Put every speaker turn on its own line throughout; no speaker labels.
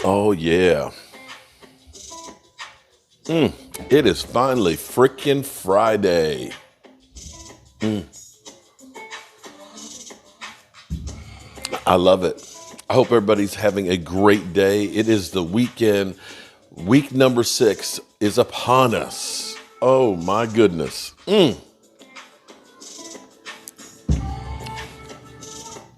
Oh, yeah. It is finally freaking Friday. I love it. I hope everybody's having a great day. It is the weekend. Week number 6 is upon us. Oh, my goodness.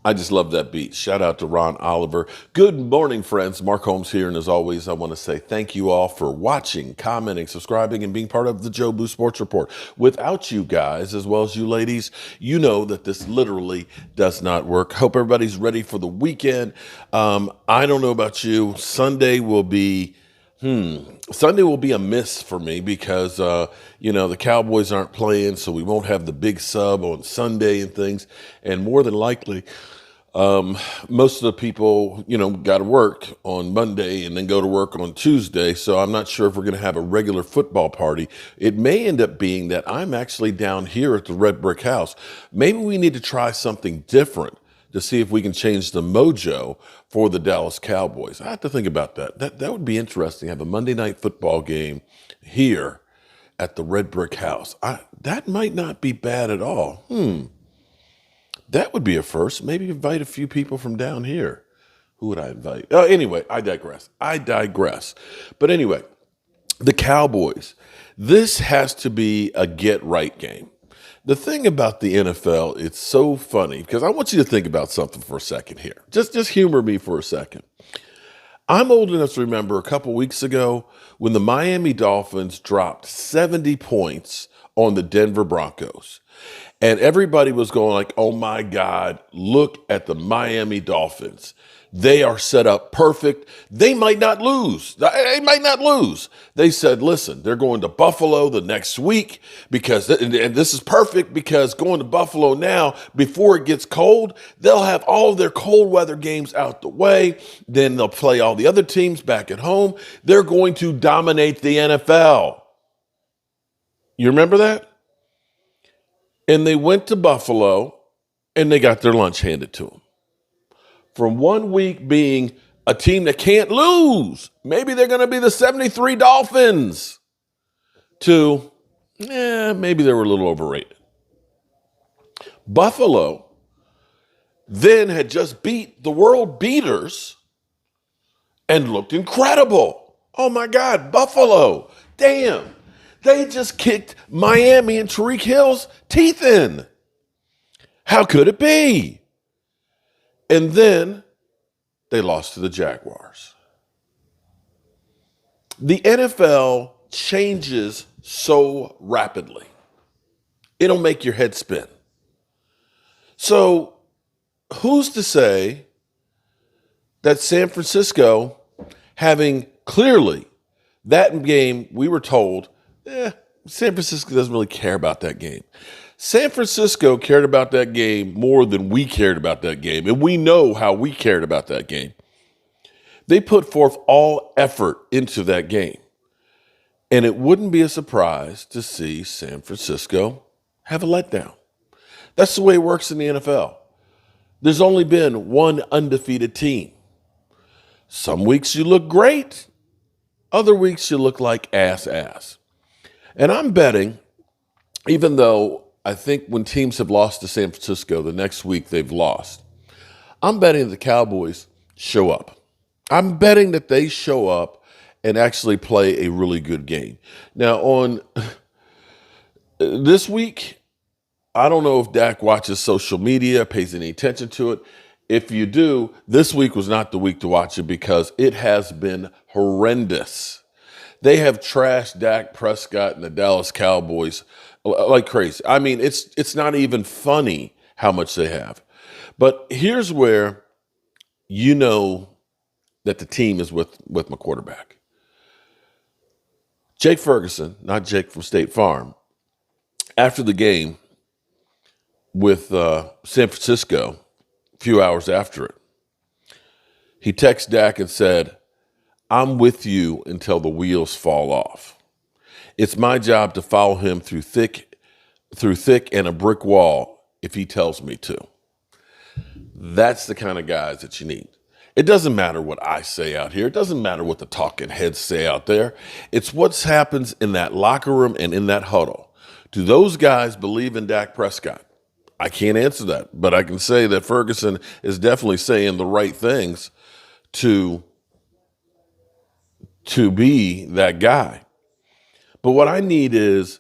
I just love that beat. Shout out to Ron Oliver. Good morning, friends. Mark Holmes here. And as always, I want to say thank you all for watching, commenting, subscribing, and being part of the Joe Boo Sports Report. Without you guys, as well as you ladies, you know that this literally does not work. Hope everybody's ready for the weekend. I don't know about you. Sunday will be a miss for me because, the Cowboys aren't playing, so we won't have the big sub on Sunday and things. And more than likely, most of the people, got to work on Monday and then go to work on Tuesday. So I'm not sure if we're going to have a regular football party. It may end up being that I'm actually down here at the Red Brick House. Maybe we need to try something different to see if we can change the mojo for the Dallas Cowboys. I have to think about that. That would be interesting. Have a Monday night football game here at the Red Brick House. That might not be bad at all. That would be a first. Maybe invite a few people from down here. Who would I invite? Anyway, I digress. But anyway, the Cowboys. This has to be a get-right game. The thing about the NFL, it's so funny because I want you to think about something for a second here. Just humor me for a second. I'm old enough to remember a couple weeks ago when the Miami Dolphins dropped 70 points on the Denver Broncos. And everybody was going like, oh my God, look at the Miami Dolphins. They are set up perfect. They might not lose. They said, listen, they're going to Buffalo the next week because, and this is perfect because going to Buffalo now, before it gets cold, they'll have all of their cold weather games out the way. Then they'll play all the other teams back at home. They're going to dominate the NFL. You remember that? And they went to Buffalo and they got their lunch handed to them. From 1 week being a team that can't lose, maybe they're going to be the 73 Dolphins, to, maybe they were a little overrated. Buffalo then had just beat the world beaters and looked incredible. Oh my God, Buffalo, damn. They just kicked Miami and Tyreek Hill's teeth in. How could it be? And then they lost to the Jaguars. The NFL changes so rapidly. It'll make your head spin. So who's to say that San Francisco, having clearly that game, we were told, San Francisco doesn't really care about that game. San Francisco cared about that game more than we cared about that game, and we know how we cared about that game. They put forth all effort into that game, and it wouldn't be a surprise to see San Francisco have a letdown. That's the way it works in the NFL. There's only been one undefeated team. Some weeks you look great, other weeks you look like ass. And I'm betting, even though I think when teams have lost to San Francisco, the next week they've lost, I'm betting the Cowboys show up. I'm betting that they show up and actually play a really good game. Now, on this week, I don't know if Dak watches social media, pays any attention to it. If you do, this week was not the week to watch it because it has been horrendous. They have trashed Dak Prescott and the Dallas Cowboys like crazy. I mean, it's not even funny how much they have. But here's where you know that the team is with my quarterback. Jake Ferguson, not Jake from State Farm, after the game with San Francisco, a few hours after it, he texted Dak and said, I'm with you until the wheels fall off. It's my job to follow him through thick and a brick wall if he tells me to. That's the kind of guys that you need. It doesn't matter what I say out here. It doesn't matter what the talking heads say out there. It's what happens in that locker room and in that huddle. Do those guys believe in Dak Prescott? I can't answer that, but I can say that Ferguson is definitely saying the right things to be that guy. But what I need is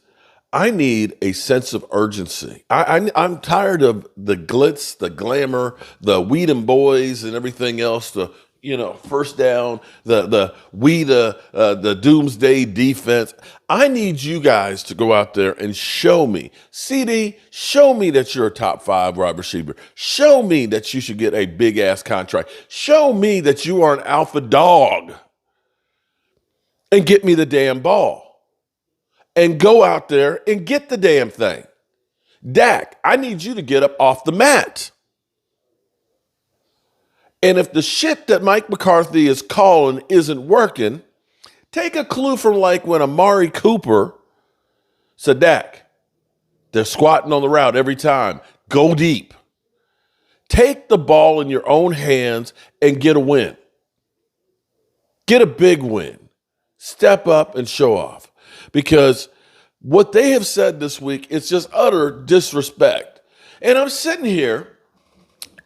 a sense of urgency. I'm tired of the glitz, the glamour, the weed and boys and everything else, the first down, the doomsday defense. I need you guys to go out there and show me. CD, show me that you're a top 5 wide receiver. Show me that you should get a big ass contract. Show me that you are an alpha dog. And get me the damn ball. And go out there and get the damn thing. Dak, I need you to get up off the mat. And if the shit that Mike McCarthy is calling isn't working, take a clue from like when Amari Cooper said, Dak, they're squatting on the route every time. Go deep. Take the ball in your own hands and get a win. Get a big win. Step up and show off. Because what they have said this week is just utter disrespect. And I'm sitting here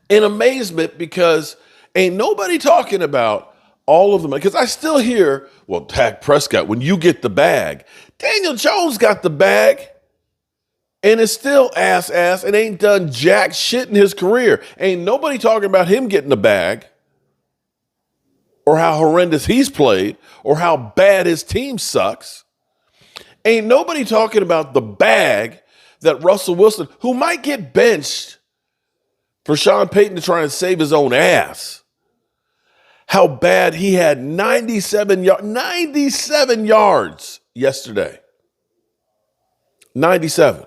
in amazement because ain't nobody talking about all of them. Because I still hear, well, Dak Prescott, when you get the bag, Daniel Jones got the bag and is still ass and ain't done jack shit in his career. Ain't nobody talking about him getting the bag or how horrendous he's played or how bad his team sucks. Ain't nobody talking about the bag that Russell Wilson, who might get benched for Sean Payton to try and save his own ass, how bad he had 97 yards yesterday. 97.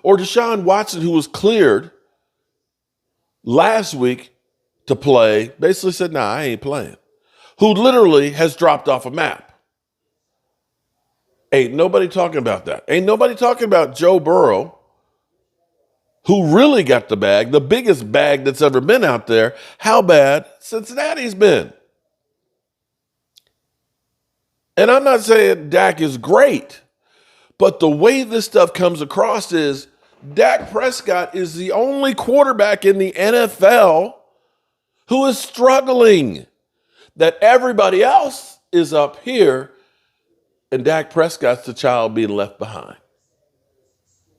Or Deshaun Watson, who was cleared last week to play, basically said, nah, I ain't playing. Who literally has dropped off a map. Ain't nobody talking about that. Ain't nobody talking about Joe Burrow, who really got the bag, the biggest bag that's ever been out there, how bad Cincinnati's been. And I'm not saying Dak is great, but the way this stuff comes across is Dak Prescott is the only quarterback in the NFL who is struggling. That everybody else is up here and Dak Prescott's the child being left behind.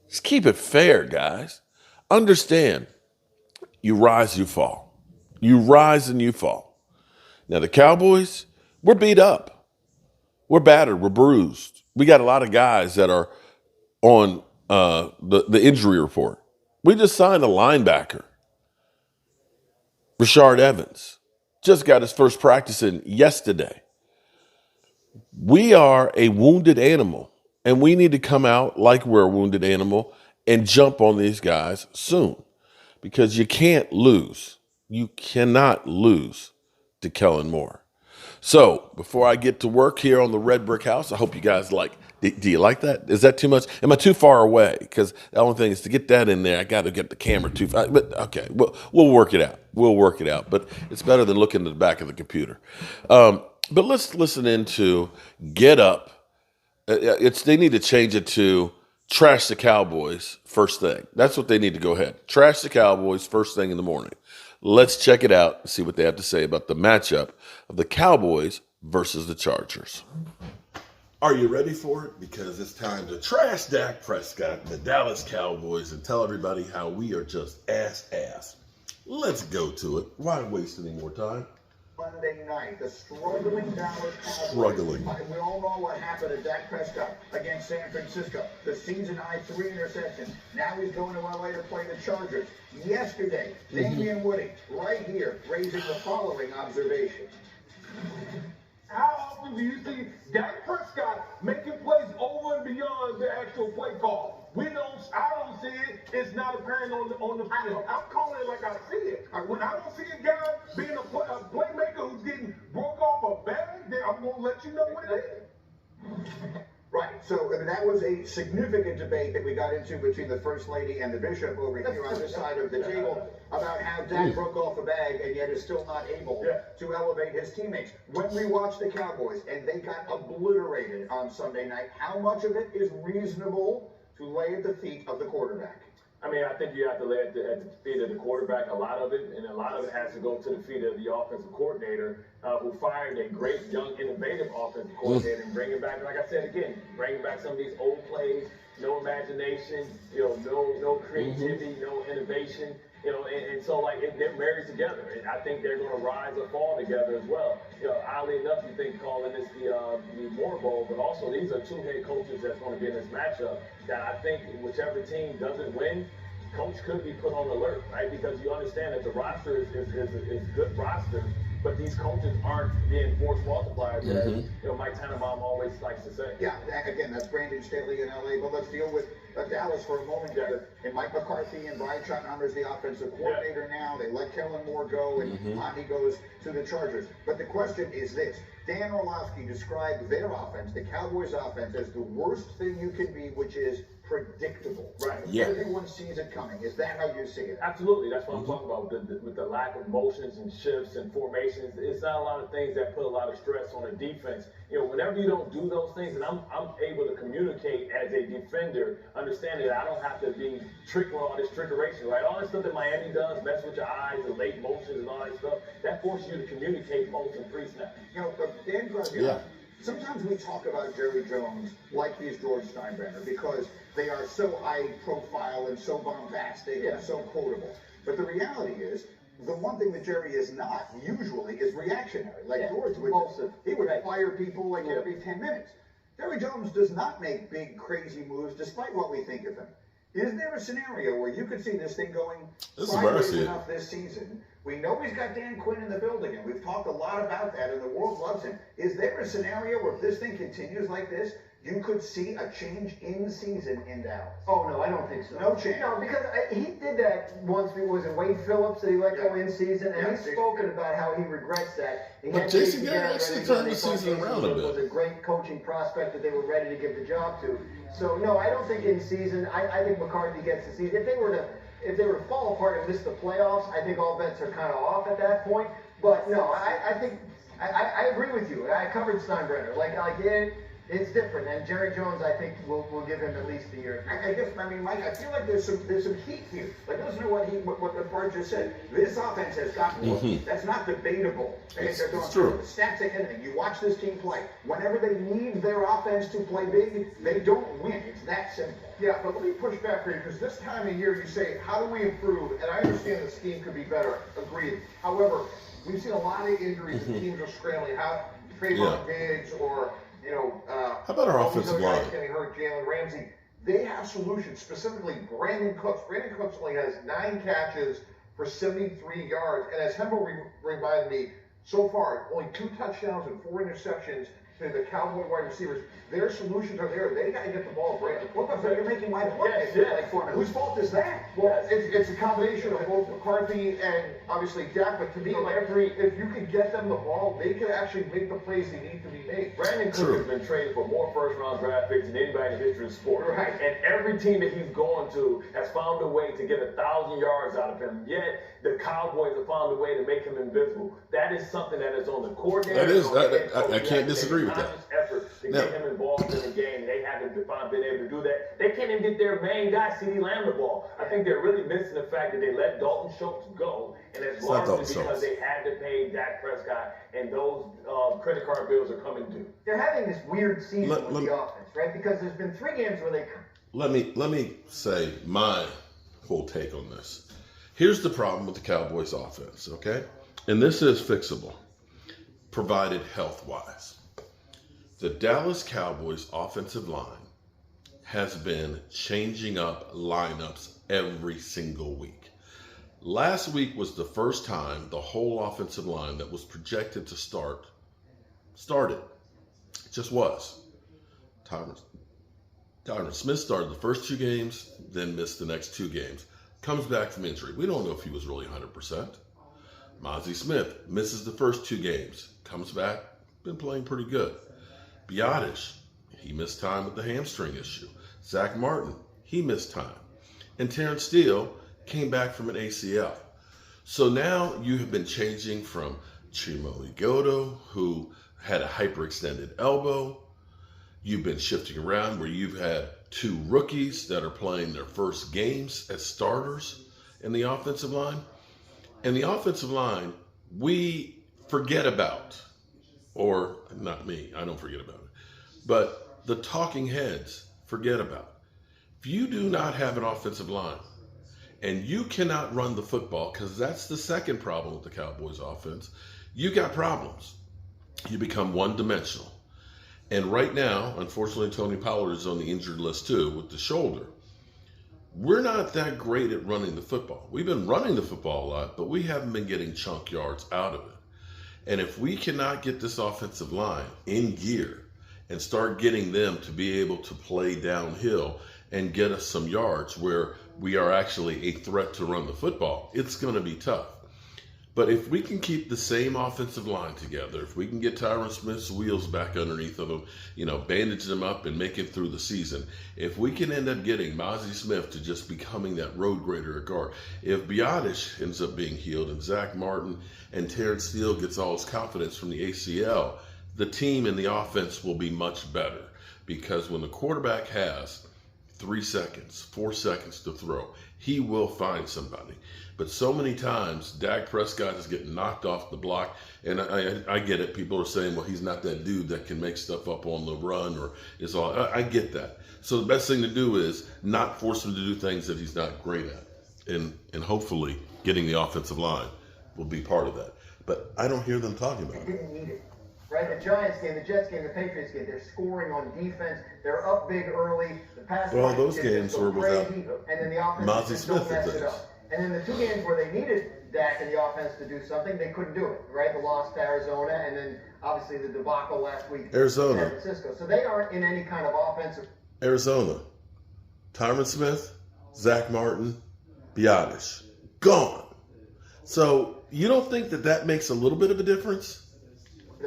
Just keep it fair, guys. Understand, you rise, you fall. You rise and you fall. Now, the Cowboys, we're beat up. We're battered. We're bruised. We got a lot of guys that are on the injury report. We just signed a linebacker, Rashard Evans. Just got his first practice in yesterday. We are a wounded animal, and we need to come out like we're a wounded animal and jump on these guys soon because you can't lose. You cannot lose to Kellen Moore. So before I get to work here on the Red Brick House, I hope you guys like. Do you like that? Is that too much? Am I too far away? Because the only thing is to get that in there, I got to get the camera too far. But okay, we'll work it out. We'll work it out. But it's better than looking at the back of the computer. But let's listen into Get Up. They need to change it to Trash the Cowboys first thing. That's what they need to go ahead. Trash the Cowboys first thing in the morning. Let's check it out and see what they have to say about the matchup of the Cowboys versus the Chargers. Are you ready for it? Because it's time to trash Dak Prescott and the Dallas Cowboys and tell everybody how we are just ass. Let's go to it. Why waste any more time?
Monday night, the struggling Dallas Cowboys.
Struggling.
We all know what happened to Dak Prescott against San Francisco. The season-high 3 interceptions. Now he's going to LA to play the Chargers. Yesterday, Damian Woody, right here, raising the following observation.
How often do you see Dak Prescott making plays over and beyond the actual play call? I don't see it. It's not apparent on the field. I'm calling it like I see it. When I don't see a guy being a playmaker who's getting broke off a bag, then I'm going to let you know what it is.
Right. So I mean, that was a significant debate that we got into between the First Lady and the Bishop over here on this side of the table about how Dak broke off the bag and yet is still not able to elevate his teammates. When we watched the Cowboys and they got obliterated on Sunday night, how much of it is reasonable to lay at the feet of the quarterback?
I mean, I think you have to lay at the feet of the quarterback, a lot of it, and a lot of it has to go to the feet of the offensive coordinator, who fired a great, young, innovative offensive coordinator and bring it back. Like I said again, bringing back some of these old plays, no imagination, no creativity, no innovation, and so like they're married together, and I think they're going to rise or fall together as well. Oddly enough, you think calling this the More Bowl, but also these are two head coaches that's going to be in this matchup. That I think whichever team doesn't win, coach could be put on alert, right? Because you understand that the roster is good roster, but these coaches aren't being force multipliers, as Mike Tannenbaum always likes to say.
Yeah, again, that's Brandon Staley in LA, but let's deal with Dallas for a moment here. And Mike McCarthy and Brian Schottenheimer's the offensive coordinator now. They let Kellen Moore go, and Monty goes to the Chargers. But the question is this. Dan Orlovsky described their offense, the Cowboys' offense, as the worst thing you can be, which is predictable. Right. Yeah. Everyone sees it coming. Is that how you see it?
Absolutely. That's what I'm talking about with the lack of motions and shifts and formations. It's not a lot of things that put a lot of stress on a defense. Whenever you don't do those things, and I'm able to communicate as a defender, understanding that I don't have to be tricking all this trickeration, right? All this stuff that Miami does, mess with your eyes, the late motions and all that stuff, that forces you to communicate post and pre-snap.
Dan, sometimes we talk about Jerry Jones like he's George Steinbrenner because they are so high profile and so bombastic and so quotable. But the reality is, the one thing that Jerry is not usually is reactionary. Like George would, he would fire people like every 10 minutes. Jerry Jones does not make big, crazy moves despite what we think of him. Is there a scenario where you could see this thing going sideways enough this season? We know he's got Dan Quinn in the building, and we've talked a lot about that, and the world loves him. Is there a scenario where if this thing continues like this, you could see a change in season in Dallas?
Oh, no, I don't think so.
No chance.
No, because he did that once. Was it Wade Phillips that he let go in season? And he's spoken about how he regrets that.
But Jason Garrett actually turned the season around a bit.
Was a great coaching prospect that they were ready to give the job to. So, no, I don't think in season. I think McCarthy gets the season. If they were to fall apart and miss the playoffs, I think all bets are kind of off at that point. But no, I think I agree with you. I covered Steinbrenner. It's different, and Jerry Jones, I think, will give him at least a year.
I mean, Mike, I feel like there's some heat here. Like, listen to what Bart just said. This offense has gotten more. That's not debatable.
It's true.
Stats and anything. You watch this team play. Whenever they need their offense to play big, they don't win. It's that simple.
Yeah, but let me push back for you, because this time of year you say, how do we improve? And I understand the scheme could be better. Agreed. However, we've seen a lot of injuries and teams are scrambling. How Trayvon Diggs or
how about our offensive line?
Getting hurt, Jalen Ramsey. They have solutions, specifically Brandon Cooks. Brandon Cooks only has 9 catches for 73 yards. And as Hembo reminded me, so far, only 2 touchdowns and 4 interceptions to the Cowboy wide receivers. Their solutions are there. They got to get the ball to Brandon.
What the fuck? You're making my point. Whose fault is that?
Well, it's a combination of both McCarthy and obviously Dak. But to me, if you could get them the ball, they could actually make the plays they need to be made.
Brandon Cook has been traded for more first-round draft picks than anybody in the history of sport.
Right.
And every team that he's going to has found a way to get 1,000 yards out of him. Yet the Cowboys have found a way to make him invisible. That is something that is on the coordinator.
That is. I can't disagree with that.
Effort to get him involved in the game. They haven't been able to do that. They can't even get their main guy, CeeDee Lamb, the ball. I think they're really missing the fact that they let Dalton Schultz go, and it's largely because they had to pay Dak Prescott, and those credit card bills are coming due.
They're having this weird season with the offense, right? Because there's been 3 games where they.
Let me say my full take on this. Here's the problem with the Cowboys offense, okay? And this is fixable, provided health-wise. The Dallas Cowboys offensive line has been changing up lineups every single week. Last week was the first time the whole offensive line that was projected to started. It just was. Tyron Smith started the first 2 games, then missed the next 2 games. Comes back from injury. We don't know if he was really 100%. Mozzie Smith misses the first 2 games. Comes back, been playing pretty good. Biotish, he missed time with the hamstring issue. Zach Martin, he missed time. And Terrence Steele came back from an ACL. So now you have been changing from Chimo Igodo, who had a hyperextended elbow. You've been shifting around where you've had 2 rookies that are playing their first games as starters in the offensive line. And the offensive line, we forget about, or not me, I don't forget about it, but the talking heads forget about. If you do not have an offensive line and you cannot run the football, because that's the second problem with the Cowboys offense, you got problems. You become one-dimensional. And right now, unfortunately, Tony Pollard is on the injured list too with the shoulder. We're not that great at running the football. We've been running the football a lot, but we haven't been getting chunk yards out of it. And if we cannot get this offensive line in gear and start getting them to be able to play downhill and get us some yards where we are actually a threat to run the football, it's going to be tough. But if we can keep the same offensive line together, if we can get Tyron Smith's wheels back underneath of him, bandage them up and make it through the season, if we can end up getting Mozzie Smith to just becoming that road grader at guard, if Biotish ends up being healed and Zach Martin and Terrence Steele gets all his confidence from the ACL, the team and the offense will be much better. Because when the quarterback has 3 seconds, 4 seconds to throw, he will find somebody. But so many times, Dak Prescott is getting knocked off the block, and I get it. People are saying, well, he's not that dude that can make stuff up on the run, or is all. I get that. So the best thing to do is not force him to do things that he's not great at, and hopefully getting the offensive line will be part of that. But I don't hear them talking about it.
They didn't need it. Right, the Giants game, the Jets game, the Patriots game, they're scoring on defense. They're up big early. The pass line
those
is
games
so
were without
crazy, and then the offense
Mozzie
just
Smith
don't mess
and
it
things.
up. And then the 2 games where they needed Dak and the offense to do something, they couldn't do it. Right, the loss to Arizona, and then obviously the debacle last week
Arizona.
in San Francisco. So they aren't in any kind of offensive.
Arizona, Tyron Smith, Zach Martin, Biotish, gone. So you don't think that makes a little bit of a difference?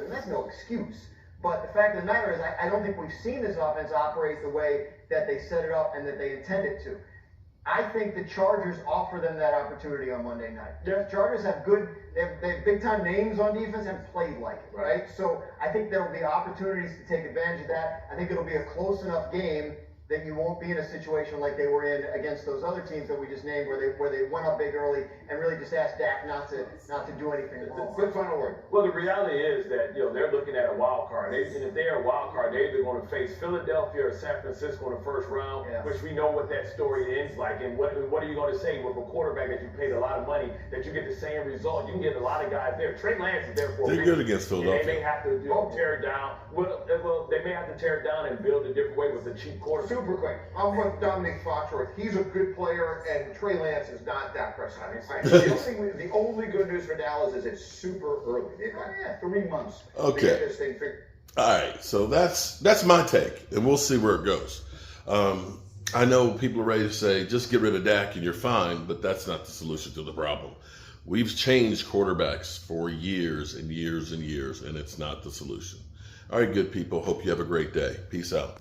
That's no excuse. But the fact of the matter is, I don't think we've seen this offense operate the way that they set it up and that they intended to. I think the Chargers offer them that opportunity on Monday night. The Chargers have they have big-time names on defense and played like it, right? So I think there will be opportunities to take advantage of that. I think it'll be a close enough game that you won't be in a situation like they were in against those other teams that we just named, where they went up big early and really just asked Dak not to do anything wrong.
Quick final word.
Well, the reality is that they're looking at a wild card. And if they're a wild card, they're either going to face Philadelphia or San Francisco in the first round, which we know what that story ends like. And what are you going to say with a quarterback that you paid a lot of money that you get the same result? You can get a lot of guys there. Trey Lance is there for a
They're
reason.
good against Philadelphia.
And they may have to tear it down. Well, they may have to tear it down and build a different way with a cheap quarterback.
Super quick. I'm with Dominic Foxworth. He's a good player, and Trey Lance is not Dak Prescott.
The only good news for Dallas is it's super early. They've got 3 months to get this thing figured.
All right, so that's my take, and we'll see where it goes. I know people are ready to say, just get rid of Dak and you're fine, but that's not the solution to the problem. We've changed quarterbacks for years and years and years, and it's not the solution. All right, good people. Hope you have a great day. Peace out.